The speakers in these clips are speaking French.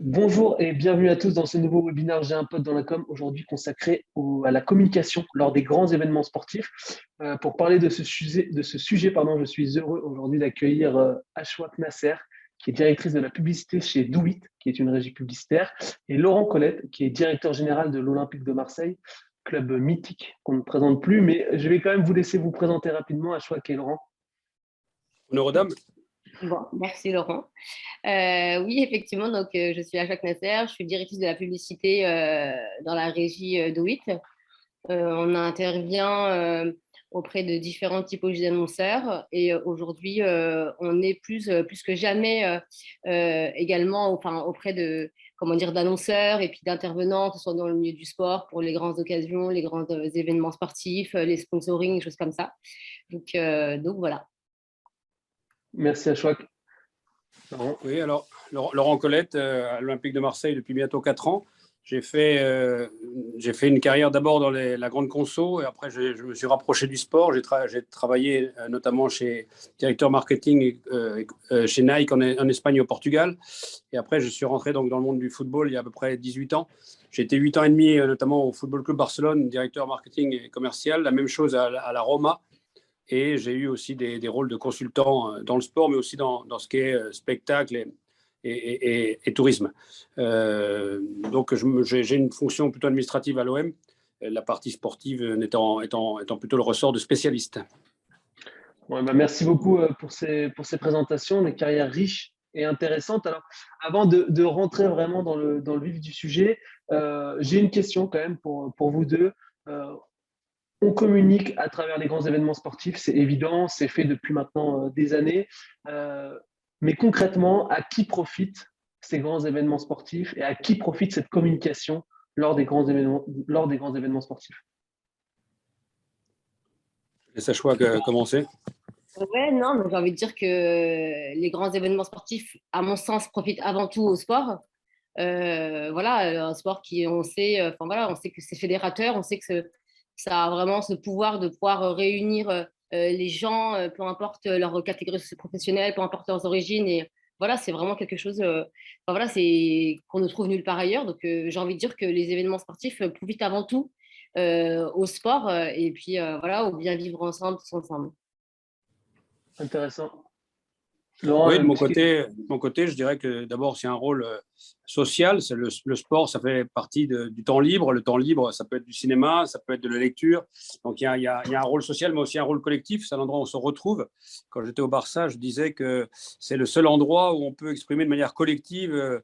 Bonjour et bienvenue à tous dans ce nouveau webinaire J'ai un pote dans la com, aujourd'hui consacré à la communication lors des grands événements sportifs. Pour parler de ce sujet, je suis heureux aujourd'hui d'accueillir Ashwak Nasser, qui est directrice de la publicité chez Do-It, qui est une régie publicitaire, et Laurent Colette, qui est directeur général de l'Olympique de Marseille, club mythique qu'on ne présente plus, mais je vais quand même vous laisser vous présenter rapidement, Ashwak et Laurent. Honneur aux dames. Bon, merci Laurent. Oui, effectivement, donc je suis Ashwak Nasser, je suis directrice de la publicité dans la régie Do-It. On intervient auprès de différentes typologies d'annonceurs et aujourd'hui, on est plus que jamais également auprès de, comment dire, d'annonceurs et puis d'intervenants, que ce soit dans le milieu du sport pour les grandes occasions, les grands événements sportifs, les sponsoring, des choses comme ça. Donc voilà. Merci Ashwak. Laurent. Oui, alors Laurent Colette, à l'Olympique de Marseille depuis bientôt 4 ans. J'ai fait une carrière d'abord dans la grande conso et après je me suis rapproché du sport. J'ai travaillé notamment chez directeur marketing chez Nike en Espagne et au Portugal. Et après, je suis rentré donc dans le monde du football il y a à peu près 18 ans. J'ai été 8 ans et demi notamment au Football Club Barcelone, directeur marketing et commercial. La même chose à la Roma. Et j'ai eu aussi des rôles de consultant dans le sport, mais aussi dans ce qui est spectacle et tourisme. Donc, j'ai une fonction plutôt administrative à l'OM, la partie sportive étant plutôt le ressort de spécialiste. Ouais, merci beaucoup pour ces présentations, des carrières riches et intéressantes. Alors, avant de rentrer vraiment dans le vif du sujet, j'ai une question quand même pour vous deux. On communique à travers les grands événements sportifs, c'est évident, c'est fait depuis maintenant des années. Mais concrètement, à qui profitent ces grands événements sportifs et à qui profite cette communication lors des grands événements sportifs? Je laisse Ashwak commencer. Ouais, non, mais j'ai envie de dire que les grands événements sportifs, à mon sens, profitent avant tout au sport. Voilà, un sport qui, on sait, on sait que c'est fédérateur, on sait que ça a vraiment ce pouvoir de pouvoir réunir les gens, peu importe leur catégorie professionnelle, peu importe leurs origines. Et voilà, c'est vraiment quelque chose c'est qu'on ne trouve nulle part ailleurs. Donc, j'ai envie de dire que les événements sportifs profitent avant tout au sport et puis voilà, au bien vivre ensemble, tous ensemble. Intéressant. Laurent, Oui, de mon côté, je dirais que d'abord, c'est un rôle social. C'est le sport, ça fait partie du temps libre. Le temps libre, ça peut être du cinéma, ça peut être de la lecture. Donc, il y a un rôle social, mais aussi un rôle collectif. C'est un endroit où on se retrouve. Quand j'étais au Barça, je disais que c'est le seul endroit où on peut exprimer de manière collective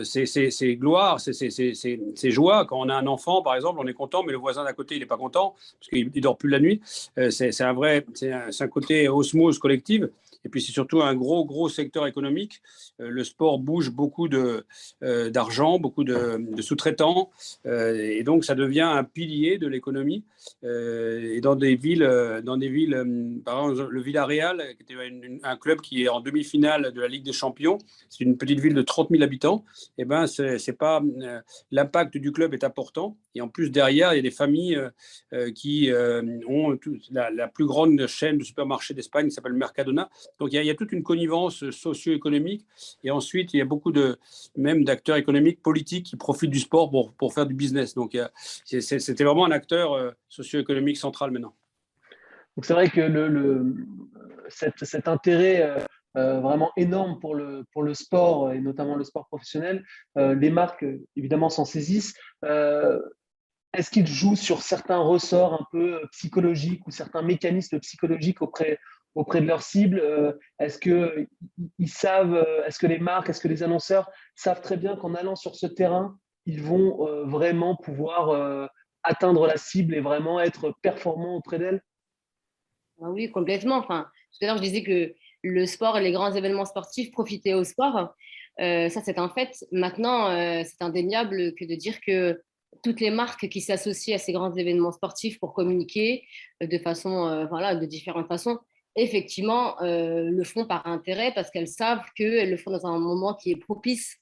ses gloires, ses joies. Quand on a un enfant, par exemple, on est content, mais le voisin d'à côté, il n'est pas content parce qu'il ne dort plus la nuit. C'est un côté osmose collective. Et puis, c'est surtout un gros secteur économique. Le sport bouge beaucoup d'argent, beaucoup de sous-traitants. Et donc, ça devient un pilier de l'économie. Et dans des villes, par exemple, le Villarreal, qui était un club qui est en demi-finale de la Ligue des Champions, c'est une petite ville de 30 000 habitants. Et ben, l'impact du club est important. Et en plus, derrière, il y a des familles qui ont la plus grande chaîne de supermarchés d'Espagne qui s'appelle Mercadona. Donc, il y a toute une connivence socio-économique. Et ensuite, il y a beaucoup même d'acteurs économiques, politiques qui profitent du sport pour faire du business. Donc, c'était vraiment un acteur socio-économique central maintenant. Donc, c'est vrai que cet intérêt vraiment énorme pour le sport et notamment le sport professionnel, les marques évidemment s'en saisissent. Est-ce qu'ils jouent sur certains ressorts un peu psychologiques ou certains mécanismes psychologiques auprès de leurs cibles? Est-ce qu'ils savent, est-ce que les marques, est-ce que les annonceurs savent très bien qu'en allant sur ce terrain, ils vont vraiment pouvoir atteindre la cible et vraiment être performants auprès d'elle? Ah oui, complètement. Enfin, tout à l'heure, je disais que le sport et les grands événements sportifs profitaient au sport. Ça, c'est un fait. Maintenant, c'est indéniable que de dire que toutes les marques qui s'associent à ces grands événements sportifs pour communiquer de façon, de différentes façons, effectivement, le font par intérêt parce qu'elles savent qu'elles le font dans un moment qui est propice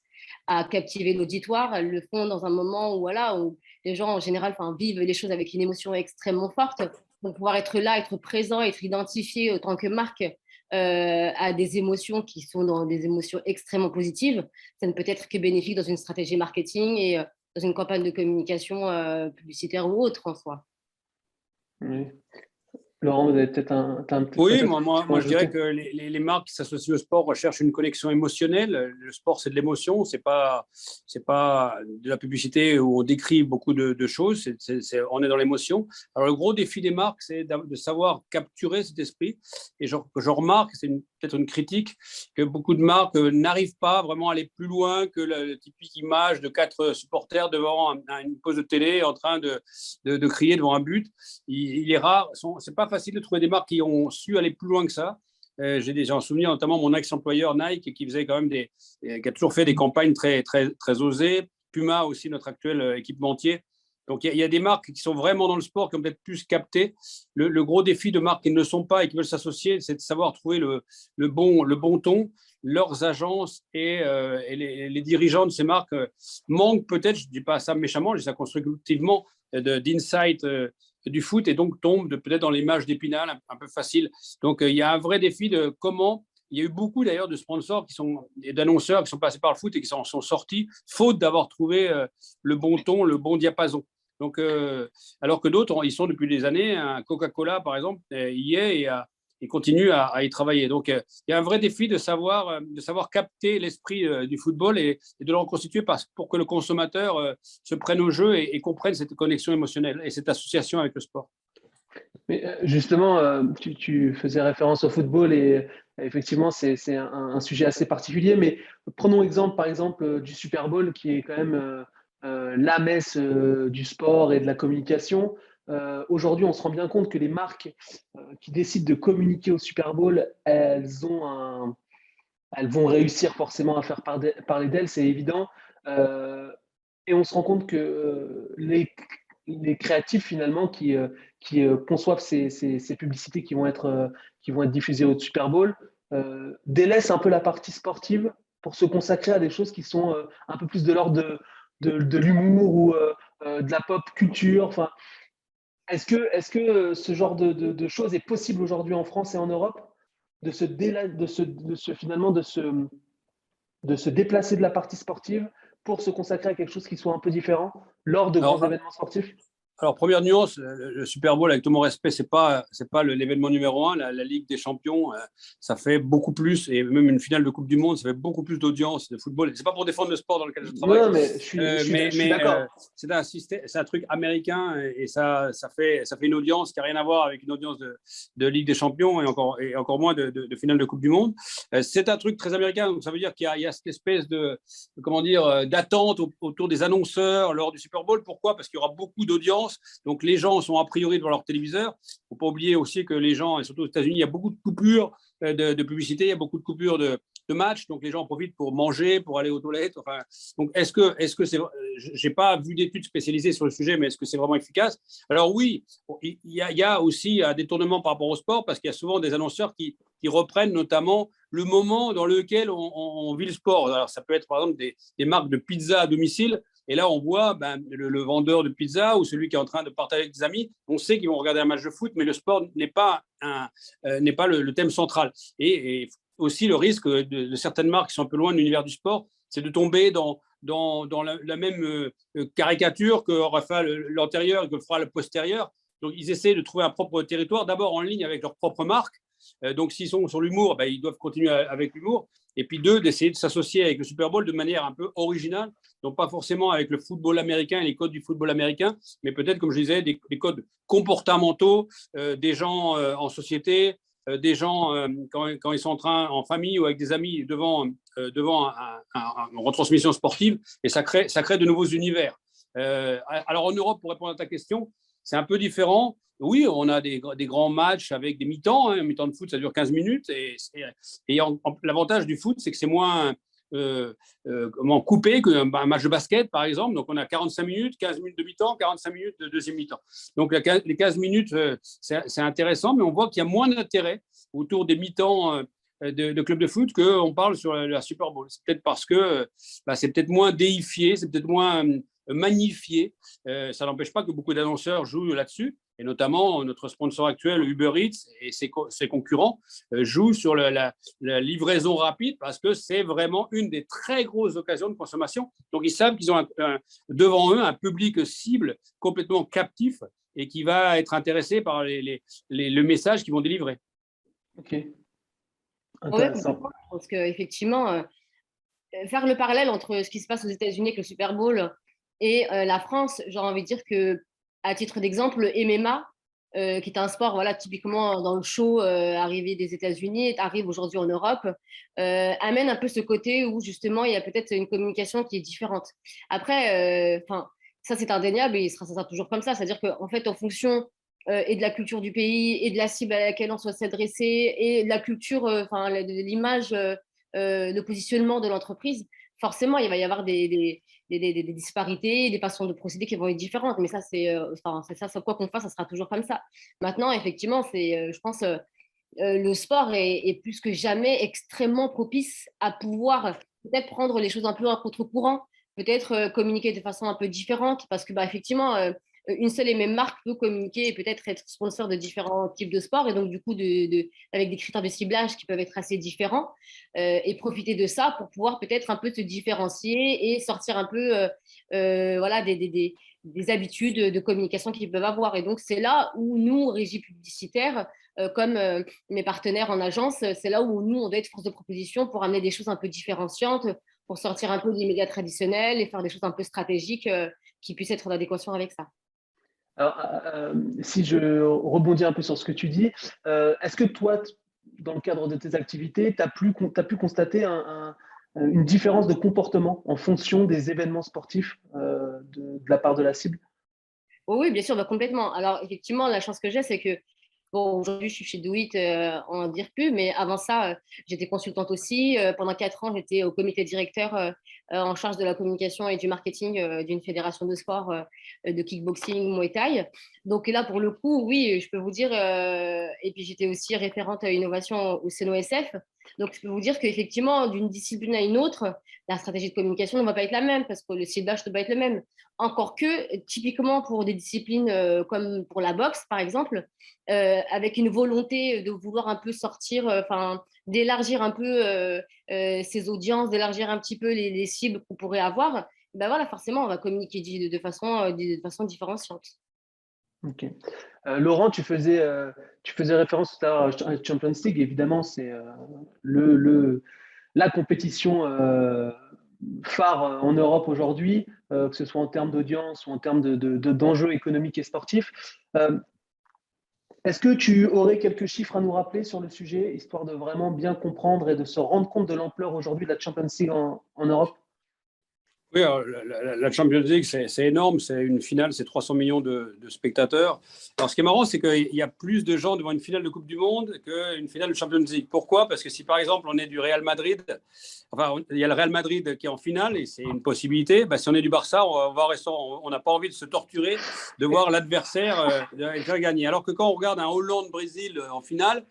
à captiver l'auditoire. Elles le font dans un moment où, voilà, où les gens, en général, vivent les choses avec une émotion extrêmement forte. Donc, pouvoir être là, être présent, être identifié en tant que marque à des émotions qui sont dans des émotions extrêmement positives, ça ne peut être que bénéfique dans une stratégie marketing et dans une campagne de communication publicitaire ou autre en soi. Oui. Laurent, vous avez peut-être Oui, peut-être moi, je dirais que les marques qui s'associent au sport recherchent une connexion émotionnelle. Le sport, c'est de l'émotion, c'est pas de la publicité où on décrit beaucoup de choses. On est dans l'émotion. Alors, le gros défi des marques, c'est de savoir capturer cet esprit. Et je remarque, c'est peut-être une critique, que beaucoup de marques n'arrivent pas vraiment à aller plus loin que la typique image de 4 supporters devant une pause de télé en train de crier devant un but. Il est rare, c'est pas facile de trouver des marques qui ont su aller plus loin que ça. J'ai déjà en souvenir notamment mon ex-employeur Nike qui faisait quand même qui a toujours fait des campagnes très, très, très osées. Puma aussi, notre actuel équipementier. Donc il y a des marques qui sont vraiment dans le sport, qui ont peut-être plus capté. Le gros défi de marques qui ne le sont pas et qui veulent s'associer, c'est de savoir trouver le bon ton. Leurs agences et les dirigeants de ces marques manquent peut-être, je ne dis pas ça méchamment, je dis ça constructivement, d'insight du foot et donc tombe peut-être dans l'image d'Épinal un peu facile. Donc il y a un vrai défi de comment. Il y a eu beaucoup d'ailleurs de sponsors et d'annonceurs qui sont passés par le foot et qui sont sortis faute d'avoir trouvé le bon ton, le bon diapason. Donc alors que d'autres ils sont depuis des années. Coca-Cola par exemple y est et continue à y travailler. Donc il y a un vrai défi de savoir capter l'esprit du football et de le reconstituer pour que le consommateur se prenne au jeu et comprenne cette connexion émotionnelle et cette association avec le sport. Mais justement, tu faisais référence au football et effectivement, c'est un sujet assez particulier. Mais prenons exemple, par exemple, du Super Bowl qui est quand même la messe du sport et de la communication. Aujourd'hui, on se rend bien compte que les marques qui décident de communiquer au Super Bowl, elles vont réussir forcément à faire parler d'elles, c'est évident. Euh, et on se rend compte que les créatifs finalement qui conçoivent ces publicités qui vont être diffusées au Super Bowl délaissent un peu la partie sportive pour se consacrer à des choses qui sont un peu plus de l'ordre de l'humour ou de la pop culture. Enfin, est-ce que ce genre de choses est possible aujourd'hui en France et en Europe finalement de se déplacer de la partie sportive pour se consacrer à quelque chose qui soit un peu différent lors de grands Alors, événements sportifs? Alors, première nuance, le Super Bowl, avec tout mon respect, c'est pas l'événement numéro un. La Ligue des Champions, ça fait beaucoup plus, et même une finale de Coupe du Monde, ça fait beaucoup plus d'audience de football. C'est pas pour défendre le sport dans lequel je travaille. Non, mais je suis d'accord. C'est un truc américain et ça fait une audience qui n'a rien à voir avec une audience de Ligue des Champions et encore moins de finale de Coupe du Monde. C'est un truc très américain, donc ça veut dire qu'il y a cette espèce comment dire, d'attente autour des annonceurs lors du Super Bowl. Pourquoi? Parce qu'il y aura beaucoup d'audience. Donc, les gens sont a priori devant leur téléviseur. Il ne faut pas oublier aussi que les gens, et surtout aux États-Unis, il y a beaucoup de coupures de publicité, il y a beaucoup de coupures de matchs. Donc, les gens en profitent pour manger, pour aller aux toilettes. Enfin, donc, est-ce que c'est. Je n'ai pas vu d'études spécialisées sur le sujet, mais est-ce que c'est vraiment efficace? Alors, oui, il y a aussi un détournement par rapport au sport parce qu'il y a souvent des annonceurs qui reprennent notamment le moment dans lequel on vit le sport. Alors, ça peut être par exemple des marques de pizza à domicile. Et là, on voit le vendeur de pizza ou celui qui est en train de partager avec des amis. On sait qu'ils vont regarder un match de foot, mais le sport n'est pas le thème central. Et aussi, le risque de certaines marques qui sont un peu loin de l'univers du sport, c'est de tomber dans la même caricature qu'aura fait l'antérieur et que fera le postérieur. Donc, ils essaient de trouver un propre territoire, d'abord en ligne avec leur propre marque. Donc, s'ils sont sur l'humour, ils doivent continuer avec l'humour. Et puis, deux, d'essayer de s'associer avec le Super Bowl de manière un peu originale. Donc, pas forcément avec le football américain et les codes du football américain, mais peut-être, comme je disais, des codes comportementaux des gens en société, des gens quand ils sont en famille ou avec des amis devant une retransmission sportive, et ça crée de nouveaux univers. Alors, en Europe, pour répondre à ta question, c'est un peu différent. Oui, on a des grands matchs avec des mi-temps. Un mi-temps de foot, ça dure 15 minutes. Et l'avantage du foot, c'est que c'est moins coupé qu'un match de basket, par exemple. Donc, on a 45 minutes, 15 minutes de mi-temps, 45 minutes de deuxième mi-temps. Donc, les 15 minutes, c'est intéressant, mais on voit qu'il y a moins d'intérêt autour des mi-temps de clubs de foot qu'on parle sur la Super Bowl. C'est peut-être parce que c'est peut-être moins déifié, c'est peut-être moins magnifié. Ça n'empêche pas que beaucoup d'annonceurs jouent là-dessus. Et notamment, notre sponsor actuel, Uber Eats, et ses concurrents jouent sur la livraison rapide parce que c'est vraiment une des très grosses occasions de consommation. Donc, ils savent qu'ils ont devant eux un public cible complètement captif et qui va être intéressé par le message qu'ils vont délivrer. Ok, Ouais, intéressant. parce qu'effectivement, faire le parallèle entre ce qui se passe aux États-Unis avec le Super Bowl et la France, j'ai envie de dire que, à titre d'exemple, le MMA, qui est un sport voilà, typiquement dans le show arrivé des États-Unis, arrive aujourd'hui en Europe, amène un peu ce côté où justement il y a peut-être une communication qui est différente. Après, ça c'est indéniable et ça sera toujours comme ça, c'est-à-dire qu'en fait, en fonction et de la culture du pays et de la cible à laquelle on souhaite s'adresser et de la culture, de l'image, le positionnement de l'entreprise, forcément, il va y avoir des disparités, des façons de procéder qui vont être différentes. Mais ça, c'est ça, quoi qu'on fasse, ça sera toujours comme ça. Maintenant, effectivement, je pense, le sport est plus que jamais extrêmement propice à pouvoir peut-être prendre les choses un peu à contre-courant, peut-être communiquer de façon un peu différente, parce que, bah, effectivement, une seule et même marque peut communiquer et peut-être être sponsor de différents types de sports, et donc du coup, avec des critères de ciblage qui peuvent être assez différents, et profiter de ça pour pouvoir peut-être un peu se différencier et sortir un peu voilà, des habitudes de communication qu'ils peuvent avoir. Et donc, c'est là où nous, régie publicitaire, comme mes partenaires en agence, c'est là où nous, on doit être force de proposition pour amener des choses un peu différenciantes, pour sortir un peu des médias traditionnels et faire des choses un peu stratégiques qui puissent être en adéquation avec ça. Alors, si je rebondis un peu sur ce que tu dis, est-ce que toi, dans le cadre de tes activités, tu as pu constater une différence de comportement en fonction des événements sportifs de la part de la cible? Oh oui, bien sûr, bah, complètement. Alors, effectivement, la chance que j'ai, c'est que bon, aujourd'hui, je suis chez Do It en DIRPU, mais avant ça, j'étais consultante aussi. Pendant 4 ans, j'étais au comité directeur en charge de la communication et du marketing d'une fédération de sport de kickboxing Muay Thai. Donc là, pour le coup, oui, je peux vous dire, et puis j'étais aussi référente à innovation au CNOSF. Donc, je peux vous dire qu'effectivement, d'une discipline à une autre, la stratégie de communication ne va pas être la même parce que le ciblage ne va pas être le même. Encore que, typiquement pour des disciplines comme pour la boxe, par exemple, avec une volonté de vouloir un peu sortir, d'élargir un peu ses audiences, d'élargir un petit peu les cibles qu'on pourrait avoir, ben voilà, forcément, on va communiquer de façon différenciante. Ok. Laurent, tu faisais référence tout à l'heure à la Champions League. Évidemment, c'est la compétition phare en Europe aujourd'hui, que ce soit en termes d'audience ou en termes d'enjeux économiques et sportifs. Est-ce que tu aurais quelques chiffres à nous rappeler sur le sujet, histoire de vraiment bien comprendre et de se rendre compte de l'ampleur aujourd'hui de la Champions League en Europe? Oui, alors, la Champions League, c'est énorme. C'est une finale, c'est 300 millions de spectateurs. Alors, ce qui est marrant, c'est qu'il y a plus de gens devant une finale de Coupe du Monde qu'une finale de Champions League. Pourquoi? Parce que si, par exemple, on est du Real Madrid, enfin, il y a le Real Madrid qui est en finale et c'est une possibilité. Ben, si on est du Barça, on n'a pas envie de se torturer de voir l'adversaire gagner. Alors que quand on regarde un Hollande-Brésil en finale,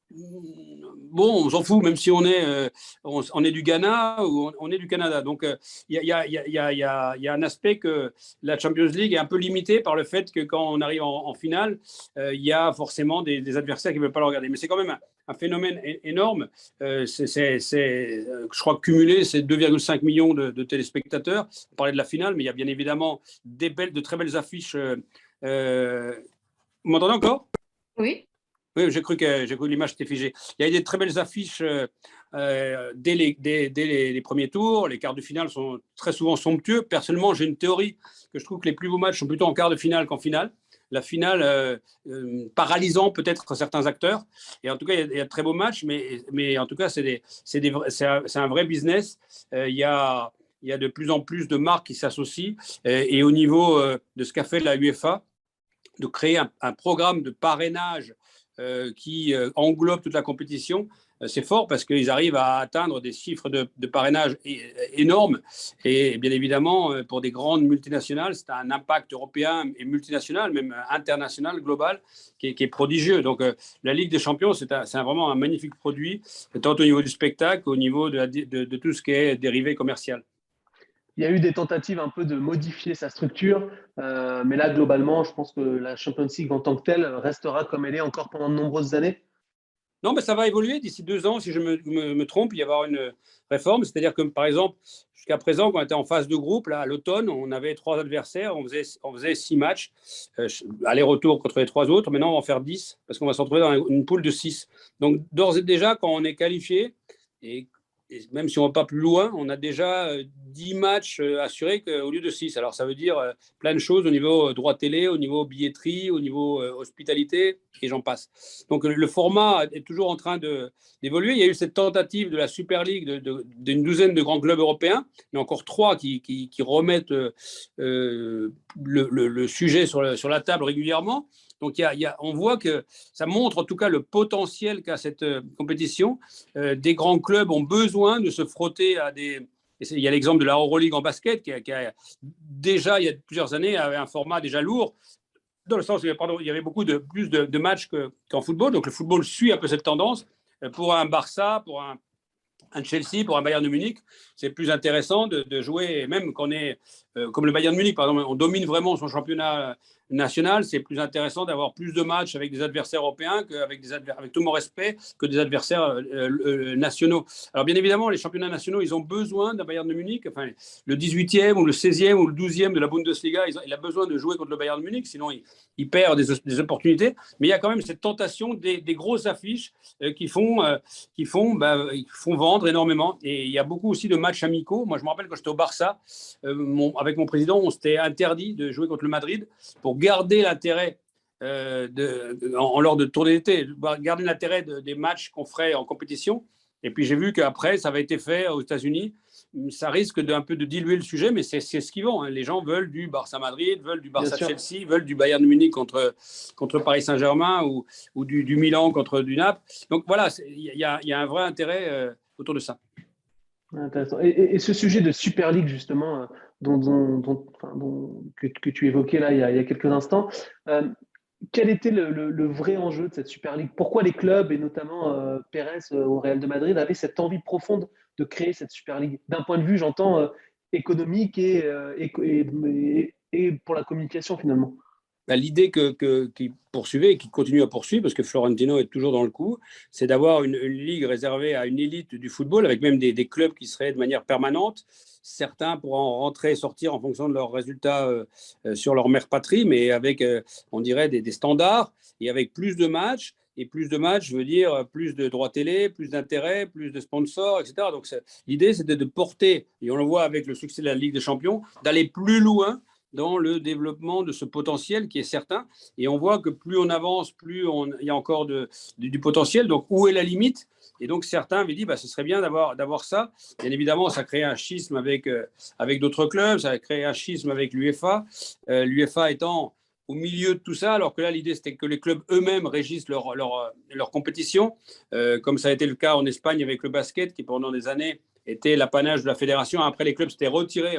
bon, on s'en fout, même si on est du Ghana ou on est du Canada. Donc, il y a un aspect que la Champions League est un peu limitée par le fait que quand on arrive en finale, il y a forcément des adversaires qui ne veulent pas le regarder. Mais c'est quand même un phénomène énorme. Je crois que cumulé, c'est 2,5 millions de téléspectateurs. On parlait de la finale, mais il y a bien évidemment de très belles affiches. Vous m'entendez encore? Oui. Oui, j'ai cru que l'image était figée. Il y a des très belles affiches dès les premiers tours. Les quarts de finale sont très souvent somptueux. Personnellement, j'ai une théorie que je trouve que les plus beaux matchs sont plutôt en quart de finale qu'en finale. La finale paralysant peut-être certains acteurs. Et en tout cas, il y a de très beaux matchs, mais en tout cas, c'est un vrai business. Il y a de plus en plus de marques qui s'associent. Et au niveau de ce qu'a fait la UEFA, de créer un programme de parrainage qui englobe toute la compétition, c'est fort parce qu'ils arrivent à atteindre des chiffres de parrainage énormes. Et bien évidemment, pour des grandes multinationales, c'est un impact européen et multinational, même international, global, qui est prodigieux. Donc, la Ligue des Champions, c'est vraiment un magnifique produit, tant au niveau du spectacle qu'au niveau de tout ce qui est dérivé commercial. il y a eu des tentatives un peu de modifier sa structure, mais là, globalement, je pense que la Champions League en tant que telle restera comme elle est encore pendant de nombreuses années. Non, mais ça va évoluer d'ici 2 ans, si je me trompe, il va y avoir une réforme. C'est-à-dire que, par exemple, jusqu'à présent, quand on était en phase de groupe, là, à l'automne, on avait 3 adversaires, on faisait 6 matchs, aller-retour contre les 3 autres. Maintenant, on va en faire 10, parce qu'on va se retrouver dans une poule de 6. Donc, d'ores et déjà, quand on est qualifié, et et même si on ne va pas plus loin, on a déjà 10 matchs assurés au lieu de 6. Alors, ça veut dire plein de choses au niveau droit télé, au niveau billetterie, au niveau hospitalité, et j'en passe. Donc, le format est toujours en train d'évoluer. Il y a eu cette tentative de la Super League d'une douzaine de grands clubs européens. Il y a encore 3 qui remettent le sujet sur la table régulièrement. Donc, on voit que ça montre en tout cas le potentiel qu'a cette compétition. Des grands clubs ont besoin de se frotter à des. Il y a l'exemple de la Euroleague en basket qui a déjà, il y a plusieurs années, avait un format déjà lourd, dans le sens où il y avait plus de matchs qu'en football. Donc le football suit un peu cette tendance. Pour un Barça, pour un Chelsea, pour un Bayern de Munich, c'est plus intéressant de jouer, même quand on est comme le Bayern de Munich, par exemple, on domine vraiment son championnat national, c'est plus intéressant d'avoir plus de matchs avec des adversaires européens qu'avec avec tout mon respect, que des adversaires nationaux. Alors bien évidemment, les championnats nationaux, ils ont besoin d'un Bayern de Munich, enfin le 18e ou le 16e ou le 12e de la Bundesliga, il a besoin de jouer contre le Bayern de Munich, sinon il perd des opportunités. Mais il y a quand même cette tentation des grosses affiches qui font vendre énormément. Et il y a beaucoup aussi de matchs amicaux. Moi, je me rappelle quand j'étais au Barça, avec mon président, on s'était interdit de jouer contre le Madrid pour garder l'intérêt lors de tournées d'été, garder l'intérêt des matchs qu'on ferait en compétition. Et puis j'ai vu qu'après, ça avait été fait aux États-Unis. Ça risque d'un peu de diluer le sujet, mais c'est ce qu'ils vont. Hein. Les gens veulent du Barça-Madrid, veulent du Barça-Chelsea, veulent du Bayern de Munich contre Paris Saint-Germain ou du Milan contre du Naples. Donc voilà, il y a un vrai intérêt autour de ça. Intéressant. Et ce sujet de Super League, justement, que tu évoquais là il y a quelques instants, quel était le vrai enjeu de cette Super League? Pourquoi les clubs, et notamment Pérez au Real de Madrid, avaient cette envie profonde de créer cette Super League? D'un point de vue, j'entends, économique et pour la communication, finalement. L'idée qu'il poursuivait et qu'il continue à poursuivre, parce que Florentino est toujours dans le coup, c'est d'avoir une ligue réservée à une élite du football, avec même des clubs qui seraient de manière permanente. Certains pourront rentrer et sortir en fonction de leurs résultats sur leur mère patrie, mais avec, on dirait, des standards et avec plus de matchs. Et plus de matchs veut dire plus de droits télé, plus d'intérêt, plus de sponsors, etc. Donc l'idée, c'était de porter, et on le voit avec le succès de la Ligue des Champions, d'aller plus loin dans le développement de ce potentiel qui est certain. Et on voit que plus on avance, il y a encore du potentiel. Donc, où est la limite? Et donc, certains avaient dit, ce serait bien d'avoir ça. Bien évidemment, ça crée un schisme avec d'autres clubs, ça crée un schisme avec l'UEFA. L'UEFA étant au milieu de tout ça, alors que là, l'idée, c'était que les clubs eux-mêmes régissent leur compétition, comme ça a été le cas en Espagne avec le basket, qui pendant des années était l'apanage de la fédération. Après, les clubs s'étaient retirés,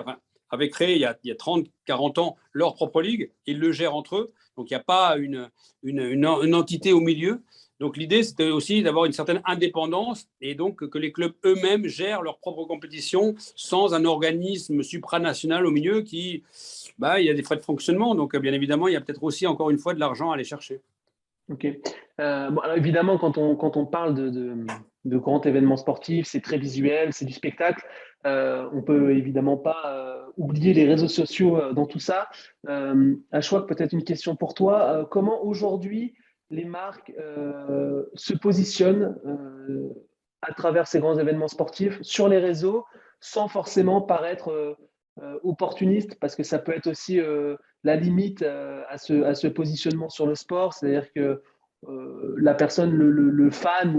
avaient créé il y a 30, 40 ans leur propre ligue, ils le gèrent entre eux, donc il n'y a pas une entité au milieu. Donc l'idée, c'était aussi d'avoir une certaine indépendance et donc que les clubs eux-mêmes gèrent leur propre compétition sans un organisme supranational au milieu il y a des frais de fonctionnement, donc bien évidemment, il y a peut-être aussi encore une fois de l'argent à aller chercher. Ok. Alors évidemment, quand on parle de grands événements sportifs, c'est très visuel, c'est du spectacle. On peut évidemment pas oublier les réseaux sociaux dans tout ça. Ashwak, peut-être une question pour toi. Comment aujourd'hui les marques se positionnent à travers ces grands événements sportifs sur les réseaux sans forcément paraître opportuniste, parce que ça peut être aussi la limite à ce positionnement sur le sport, c'est-à-dire que la personne, le fan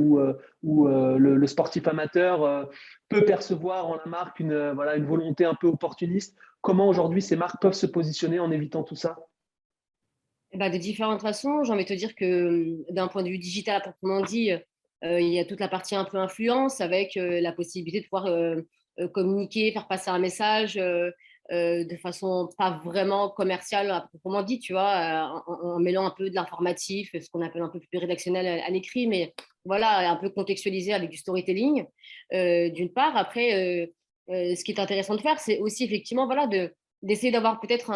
ou le sportif amateur peut percevoir en la marque une volonté un peu opportuniste. Comment aujourd'hui ces marques peuvent se positionner en évitant tout ça? De différentes façons. J'ai envie de te dire que d'un point de vue digital, à proprement dit, il y a toute la partie un peu influence avec la possibilité de pouvoir communiquer, faire passer un message de façon pas vraiment commerciale à proprement dit, tu vois, en mêlant un peu de l'informatif, ce qu'on appelle un peu plus rédactionnel à l'écrit, mais voilà, un peu contextualisé avec du storytelling, d'une part. Après, ce qui est intéressant de faire, c'est aussi effectivement voilà, d'essayer d'avoir peut-être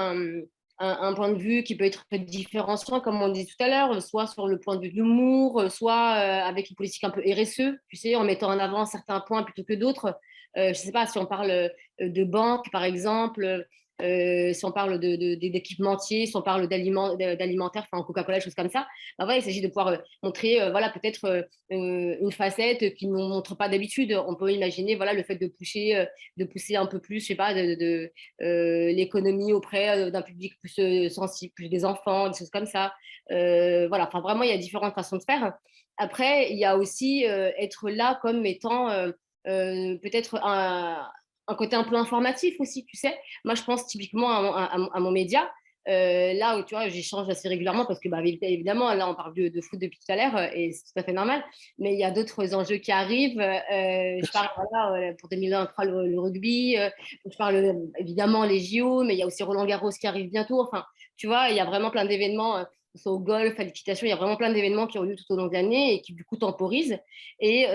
un point de vue qui peut être différenciant, comme on dit tout à l'heure, soit sur le point de vue de l'humour, soit avec une politique un peu RSE, tu sais, en mettant en avant certains points plutôt que d'autres. Je ne sais pas si on parle de banque, par exemple, si on parle d'équipementiers, si on parle d'alimentaire, enfin Coca-Cola, des choses comme ça. Ben voilà, il s'agit de pouvoir montrer voilà, peut-être une facette qui ne nous montre pas d'habitude. On peut imaginer voilà, le fait de pousser un peu plus, je sais pas, l'économie auprès d'un public plus sensible, plus des enfants, des choses comme ça. Voilà, enfin vraiment, il y a différentes façons de faire. Après, il y a aussi être là comme étant peut-être un côté un peu informatif aussi, tu sais. Moi, je pense typiquement à mon média. Là où tu vois, j'échange assez régulièrement parce que bah, évidemment, là, on parle de foot depuis tout à l'heure et c'est tout à fait normal. Mais il y a d'autres enjeux qui arrivent. Je parle voilà, pour 2023 le rugby. Je parle évidemment les JO, mais il y a aussi Roland Garros qui arrive bientôt. Enfin, tu vois, il y a vraiment plein d'événements. Soit au golf, à l'équitation, il y a vraiment plein d'événements qui ont lieu tout au long de l'année et qui du coup temporisent. Et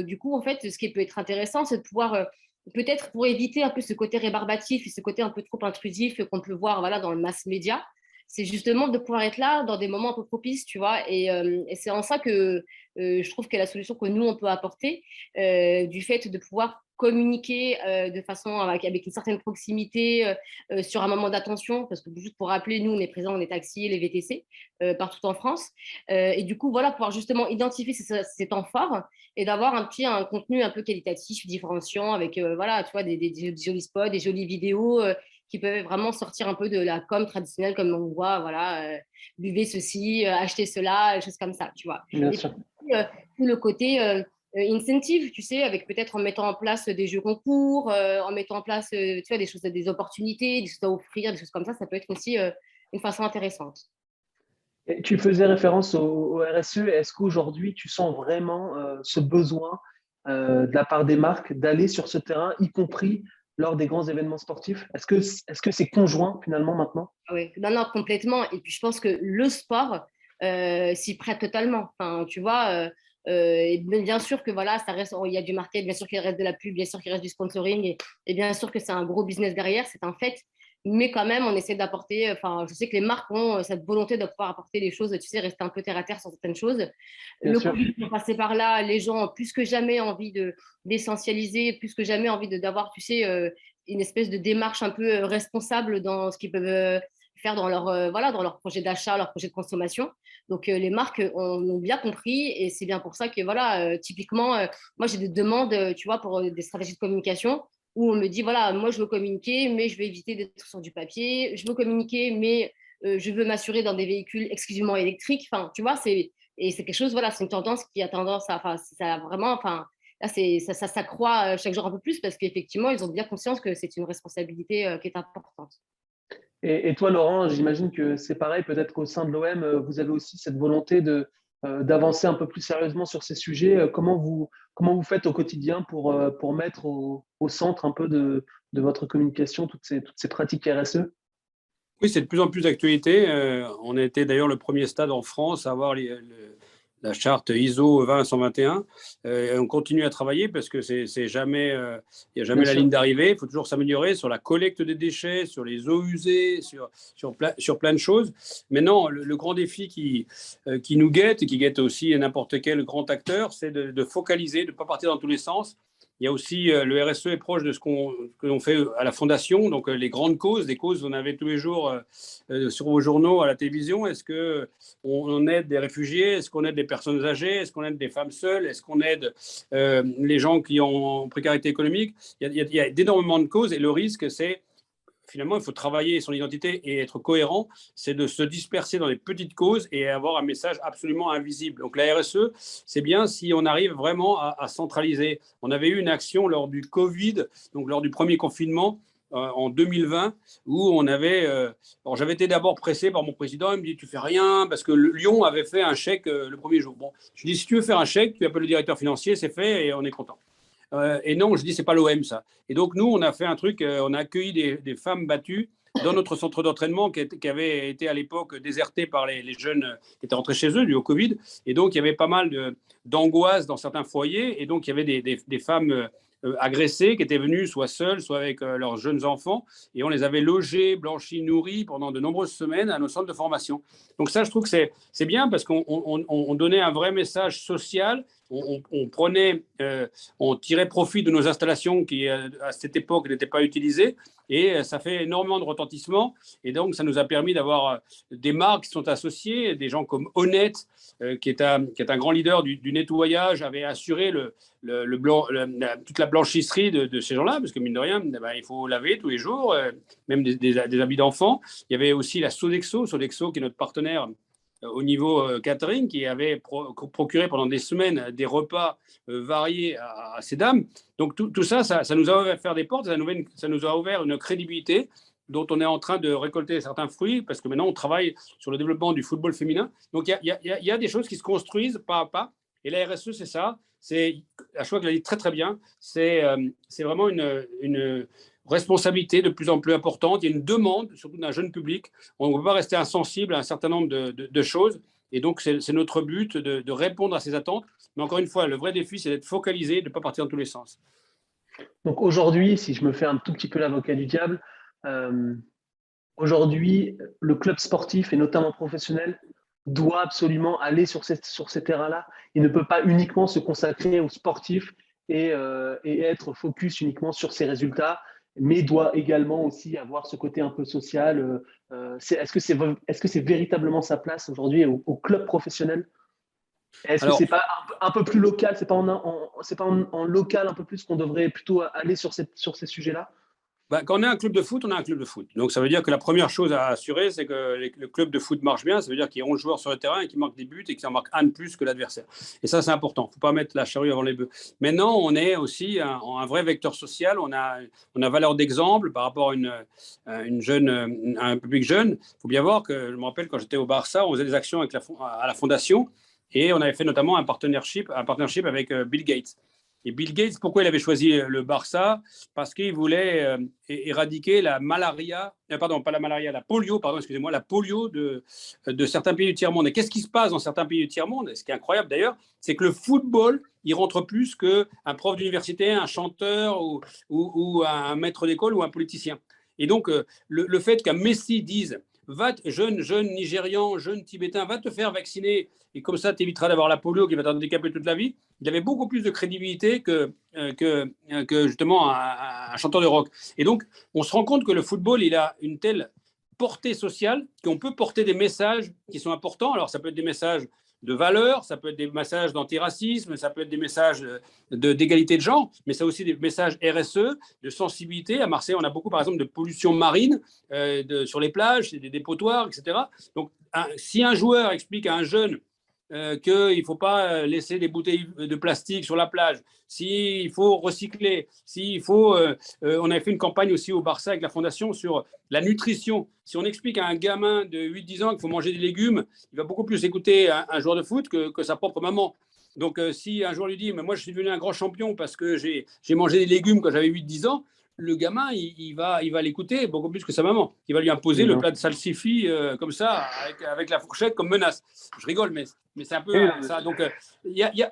du coup, en fait, ce qui peut être intéressant, c'est de pouvoir peut-être pour éviter un peu ce côté rébarbatif et ce côté un peu trop intrusif qu'on peut voir voilà, dans le mass média, c'est justement de pouvoir être là dans des moments un peu propices, tu vois. Et c'est en ça que je trouve que la solution que nous, on peut apporter, du fait de pouvoir communiquer de façon avec une certaine proximité sur un moment d'attention, parce que juste pour rappeler, nous, on est présents dans les taxis, les VTC, partout en France. Et du coup, voilà, pouvoir justement identifier ces temps forts et d'avoir un contenu un peu qualitatif, différenciant, avec voilà, tu vois, des jolis spots, des jolies vidéos qui peuvent vraiment sortir un peu de la com traditionnelle, comme on voit, voilà, buvez ceci, achetez cela, des choses comme ça, tu vois. Bien Et sûr. puis, tout le côté incentive, tu sais, avec peut-être en mettant en place des jeux concours, en mettant en place, tu vois, des choses, des opportunités, des choses à offrir, des choses comme ça peut être aussi une façon intéressante. Et tu faisais référence au RSE. Est-ce qu'aujourd'hui, tu sens vraiment ce besoin de la part des marques d'aller sur ce terrain, y compris lors des grands événements sportifs? Est-ce que c'est conjoint finalement maintenant? Oui, non, non, complètement. Et puis, je pense que le sport s'y prête totalement. Enfin, tu vois, et bien sûr que voilà, ça reste, il y a du market, bien sûr qu'il reste de la pub, bien sûr qu'il reste du sponsoring, et bien sûr que c'est un gros business derrière, c'est un fait. Mais quand même, on essaie d'apporter, enfin, je sais que les marques ont cette volonté de pouvoir apporter des choses, tu sais, rester un peu terre à terre sur certaines choses. Bien Le sûr. Covid est passé par là, les gens ont plus que jamais envie d'essentialiser, plus que jamais envie d'avoir, tu sais, une espèce de démarche un peu responsable dans ce qu'ils peuvent faire dans voilà, dans leur projet d'achat, leur projet de consommation. Donc, les marques ont bien compris et c'est bien pour ça que, voilà, typiquement, moi, j'ai des demandes, tu vois, pour des stratégies de communication où on me dit, voilà, moi, je veux communiquer, mais je veux éviter d'être sur du papier. Je veux communiquer, mais je veux m'assurer dans des véhicules exclusivement électriques. Enfin, tu vois, et c'est quelque chose, voilà, c'est une tendance qui a tendance à, enfin, ça a vraiment, enfin, là, ça s'accroît chaque jour un peu plus parce qu'effectivement, ils ont bien conscience que c'est une responsabilité qui est importante. Et toi, Laurent, j'imagine que c'est pareil. Peut-être qu'au sein de l'OM, vous avez aussi cette volonté d'avancer un peu plus sérieusement sur ces sujets. Comment vous faites au quotidien pour mettre au centre un peu de votre communication toutes ces pratiques RSE? Oui, c'est de plus en plus d'actualité. On a été d'ailleurs le premier stade en France à avoir la charte ISO 20121. On continue à travailler parce que c'est jamais, il n'y a jamais Bien la sûr. ligne d'arrivée. Il faut toujours s'améliorer sur la collecte des déchets, sur les eaux usées, sur plein de choses. Mais non, le grand défi qui nous guette et qui guette aussi n'importe quel grand acteur, c'est de focaliser, de ne pas partir dans tous les sens. Il y a aussi le RSE est proche de ce que l'on fait à la fondation, donc les grandes causes, des causes qu'on avait tous les jours sur vos journaux, à la télévision. Est-ce qu'on aide des réfugiés? Est-ce qu'on aide des personnes âgées? Est-ce qu'on aide des femmes seules? Est-ce qu'on aide les gens qui ont en précarité économique? Il y a d'énormément de causes et le risque, c'est finalement, il faut travailler son identité et être cohérent, c'est de se disperser dans des petites causes et avoir un message absolument invisible. Donc la RSE, c'est bien si on arrive vraiment à centraliser. On avait eu une action lors du Covid, donc lors du premier confinement, en 2020, où on avait. Alors j'avais été d'abord pressé par mon président, il me dit tu fais rien, parce que Lyon avait fait un chèque le premier jour. Bon, je lui dis si tu veux faire un chèque, tu appelles le directeur financier, c'est fait et on est content. Et non, je dis, c'est pas l'OM, ça. Et donc, nous, on a fait un truc, on a accueilli des femmes battues dans notre centre d'entraînement qui avait été à l'époque déserté par les jeunes qui étaient rentrés chez eux dû au Covid. Et donc, il y avait pas mal d'angoisse dans certains foyers. Et donc, il y avait des femmes agressés, qui étaient venus soit seuls, soit avec leurs jeunes enfants, et on les avait logés, blanchis, nourris pendant de nombreuses semaines à nos centres de formation. Donc ça, je trouve que c'est bien parce qu'on donnait un vrai message social. On tirait profit de nos installations qui, à cette époque, n'étaient pas utilisées, et ça fait énormément de retentissement. Et donc, ça nous a permis d'avoir des marques qui sont associées, des gens comme Honnête, qui est un grand leader du nettoyage, avait assuré toute la blanchisserie de ces gens-là, parce que mine de rien, il faut laver tous les jours, même des habits d'enfants. Il y avait aussi la Sodexo qui est notre partenaire au niveau catering, qui avait procuré pendant des semaines des repas variés à ces dames. Donc tout ça, ça nous a ouvert des portes, ça nous a ouvert une crédibilité dont on est en train de récolter certains fruits, parce que maintenant on travaille sur le développement du football féminin. Donc il y a des choses qui se construisent pas à pas, et la RSE, c'est ça. Je crois qu'elle a dit très très bien, c'est vraiment une responsabilité de plus en plus importante. Il y a une demande, surtout d'un jeune public. On ne peut pas rester insensible à un certain nombre de choses. Et donc, c'est notre but de répondre à ces attentes. Mais encore une fois, le vrai défi, c'est d'être focalisé, de ne pas partir dans tous les sens. Donc aujourd'hui, si je me fais un tout petit peu l'avocat du diable, euh, aujourd'hui, le club sportif et notamment professionnel doit absolument aller sur ces terrains-là. Il ne peut pas uniquement se consacrer aux sportifs et être focus uniquement sur ses résultats, mais doit également aussi avoir ce côté un peu social. Est-ce que c'est véritablement sa place aujourd'hui au club professionnel? Est-ce que Alors, c'est pas un peu plus local, c'est pas en local un peu plus qu'on devrait plutôt aller sur ces sujets-là? quand on est un club de foot, on a un club de foot. Donc, ça veut dire que la première chose à assurer, c'est que le club de foot marche bien. Ça veut dire qu'il y a 11 joueurs sur le terrain et qu'ils marquent des buts et qu'ils en marquent un de plus que l'adversaire. Et ça, c'est important. Il ne faut pas mettre la charrue avant les bœufs. Maintenant, on est aussi un vrai vecteur social. On a valeur d'exemple par rapport à un public jeune. Il faut bien voir que, je me rappelle, quand j'étais au Barça, on faisait des actions à la fondation, et on avait fait notamment un partnership avec Bill Gates. Et Bill Gates, pourquoi il avait choisi le Barça? Parce qu'il voulait éradiquer la malaria, pardon, pas la malaria, la polio, pardon, excusez-moi, la polio de certains pays du tiers-monde. Et qu'est-ce qui se passe dans certains pays du tiers-monde? Ce qui est incroyable d'ailleurs, c'est que le football, il rentre plus qu'un prof d'université, un chanteur ou un maître d'école ou un politicien. Et donc, le fait qu'un Messi dise jeune Nigérian, jeune Tibétain, va te faire vacciner et comme ça, tu éviteras d'avoir la polio qui va t'handicaper toute la vie. Il avait beaucoup plus de crédibilité que justement un chanteur de rock. Et donc, on se rend compte que le football, il a une telle portée sociale qu'on peut porter des messages qui sont importants. Alors, ça peut être des messages de valeur, ça peut être des messages d'antiracisme, ça peut être des messages d'égalité de genre, mais ça aussi des messages RSE, de sensibilité. À Marseille, on a beaucoup, par exemple, de pollution marine sur les plages, des dépotoirs, etc. Donc, si un joueur explique à un jeune qu'il ne faut pas laisser des bouteilles de plastique sur la plage, s'il faut recycler, on avait fait une campagne aussi au Barça avec la Fondation sur la nutrition. Si on explique à un gamin de 8-10 ans qu'il faut manger des légumes, il va beaucoup plus écouter un joueur de foot que sa propre maman. Donc, si un joueur lui dit « mais moi, je suis devenu un grand champion parce que j'ai mangé des légumes quand j'avais 8-10 ans », le gamin, il va l'écouter beaucoup plus que sa maman. Il va lui imposer le plat de salsifis comme ça, avec la fourchette comme menace. Je rigole, mais c'est un peu ça. Donc,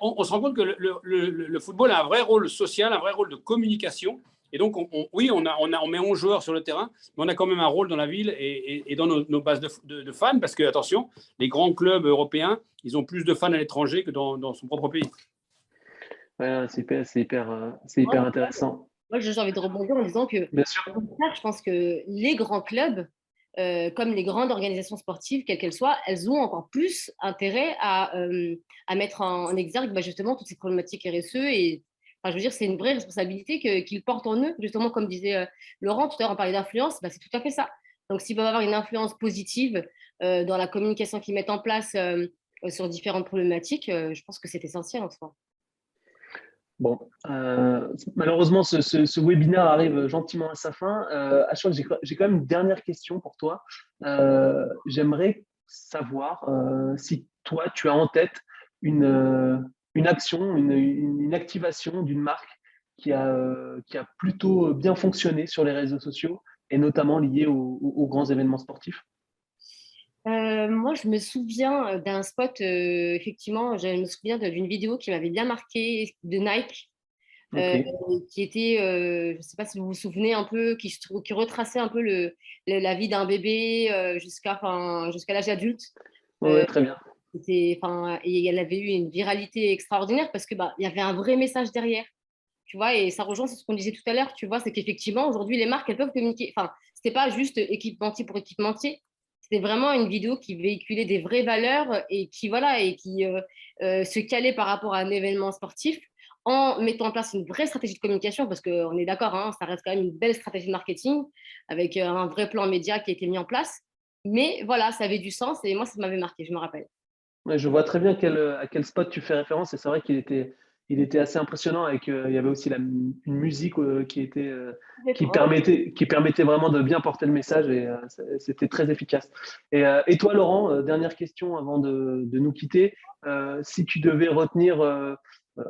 on se rend compte que le football a un vrai rôle social, un vrai rôle de communication. Et donc, on met 11 joueurs sur le terrain, mais on a quand même un rôle dans la ville et dans nos bases de fans, parce que, attention, les grands clubs européens, ils ont plus de fans à l'étranger que dans son propre pays. Ouais, c'est hyper intéressant. Moi, j'ai envie de rebondir en disant que, Bien sûr. je pense que les grands clubs, comme les grandes organisations sportives, quelles qu'elles soient, elles ont encore plus intérêt à mettre en exergue justement toutes ces problématiques RSE. Et enfin, je veux dire, c'est une vraie responsabilité qu'ils portent en eux. Justement, comme disait Laurent, tout à l'heure, on parlait d'influence, c'est tout à fait ça. Donc, s'ils peuvent avoir une influence positive dans la communication qu'ils mettent en place sur différentes problématiques, je pense que c'est essentiel en soi. Bon, malheureusement, ce webinaire arrive gentiment à sa fin. Ashok, j'ai quand même une dernière question pour toi. J'aimerais savoir si toi, tu as en tête une action, une activation d'une marque qui a plutôt bien fonctionné sur les réseaux sociaux et notamment liée aux grands événements sportifs. Moi, je me souviens d'un spot, effectivement, je me souviens d'une vidéo qui m'avait bien marqué de Nike. Ok. qui était, je ne sais pas si vous vous souvenez un peu, qui retraçait un peu la vie d'un bébé jusqu'à l'âge adulte. Ouais, Euh, très bien. et elle avait eu une viralité extraordinaire parce que il y avait un vrai message derrière, tu vois, et ça rejoint ce qu'on disait tout à l'heure, tu vois, c'est qu'effectivement aujourd'hui les marques elles peuvent communiquer, enfin c'était pas juste équipementier pour équipementier, c'était vraiment une vidéo qui véhiculait des vraies valeurs et qui voilà et qui se calait par rapport à un événement sportif en mettant en place une vraie stratégie de communication parce qu'on est d'accord, hein, ça reste quand même une belle stratégie de marketing avec un vrai plan média qui a été mis en place. Mais voilà, ça avait du sens et moi, ça m'avait marqué, je me rappelle. Ouais, je vois très bien à quel spot tu fais référence et c'est vrai il était assez impressionnant avec, il y avait aussi une musique qui permettait vraiment de bien porter le message et c'était très efficace. Et toi, Laurent, dernière question avant de nous quitter. Si tu devais retenir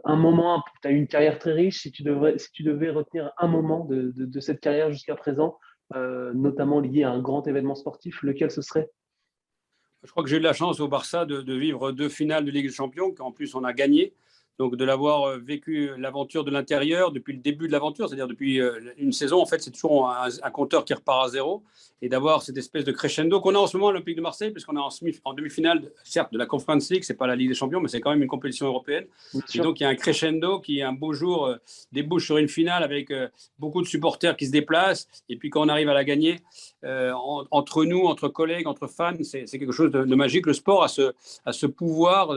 un moment, tu as eu une carrière très riche, si tu devais retenir un moment de cette carrière jusqu'à présent, notamment lié à un grand événement sportif, lequel ce serait? Je crois que j'ai eu de la chance au Barça de vivre 2 finales de Ligue des Champions, qu'en plus on a gagné. Donc de l'avoir vécu l'aventure de l'intérieur depuis le début de l'aventure, c'est-à-dire depuis une saison, en fait, c'est toujours un compteur qui repart à zéro. Et d'avoir cette espèce de crescendo qu'on a en ce moment à l'Olympique de Marseille, puisqu'on est en demi-finale, certes, de la Conference League, c'est pas la Ligue des Champions, mais c'est quand même une compétition européenne. Bien Et sûr. donc il y a un crescendo qui, un beau jour, débouche sur une finale avec beaucoup de supporters qui se déplacent. Et puis quand on arrive à la gagner, entre nous, entre collègues, entre fans, c'est quelque chose de magique. Le sport a ce pouvoir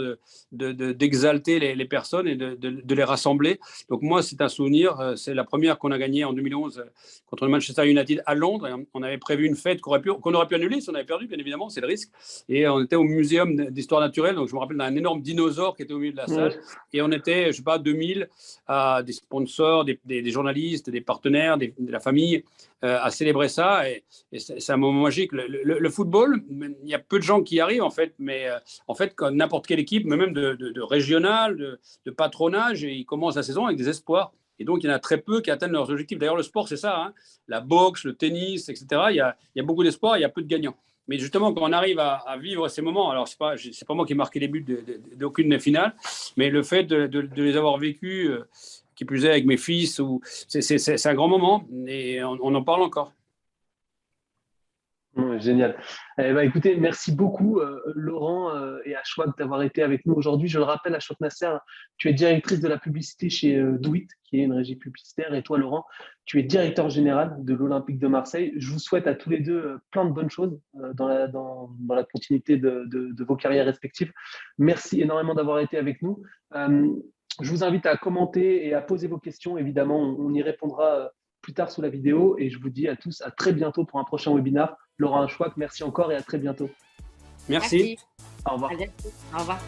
d'exalter les personnes et de les rassembler. Donc moi, c'est un souvenir. C'est la première qu'on a gagnée en 2011 contre le Manchester United à Londres. Et on avait prévu une fête qu'on aurait pu annuler si on avait perdu, bien évidemment, c'est le risque. Et on était au Muséum d'histoire naturelle. Donc je me rappelle d'un énorme dinosaure qui était au milieu de la Ouais. salle. Et on était, je ne sais pas, 2000 à des sponsors, des journalistes, des partenaires, de la famille à célébrer ça. Et c'est un moment magique. Le football, il y a peu de gens qui y arrivent en fait, mais en fait, quand n'importe quelle équipe, même de régional, de patronage, ils commencent la saison avec des espoirs. Et donc, il y en a très peu qui atteignent leurs objectifs. D'ailleurs, le sport, c'est ça, hein. La boxe, le tennis, etc. Il y a beaucoup d'espoir, il y a peu de gagnants. Mais justement, quand on arrive à vivre ces moments, alors c'est pas moi qui ai marqué les buts d'aucune des finales, mais le fait de les avoir vécus, qui plus est avec mes fils, c'est un grand moment et on en parle encore. Ouais, génial. Eh ben, écoutez, merci beaucoup, Laurent et Ashwag d'avoir été avec nous aujourd'hui. Je le rappelle, Ashwag Nasser, tu es directrice de la publicité chez Doit, qui est une régie publicitaire. Et toi, Laurent, tu es directeur général de l'Olympique de Marseille. Je vous souhaite à tous les deux plein de bonnes choses dans la continuité de vos carrières respectives. Merci énormément d'avoir été avec nous. Je vous invite à commenter et à poser vos questions. Évidemment, on y répondra plus tard sous la vidéo. Et je vous dis à tous à très bientôt pour un prochain webinaire. Laurent Ashwag, merci encore et à très bientôt. Merci. Merci. Au revoir. À bientôt. Au revoir.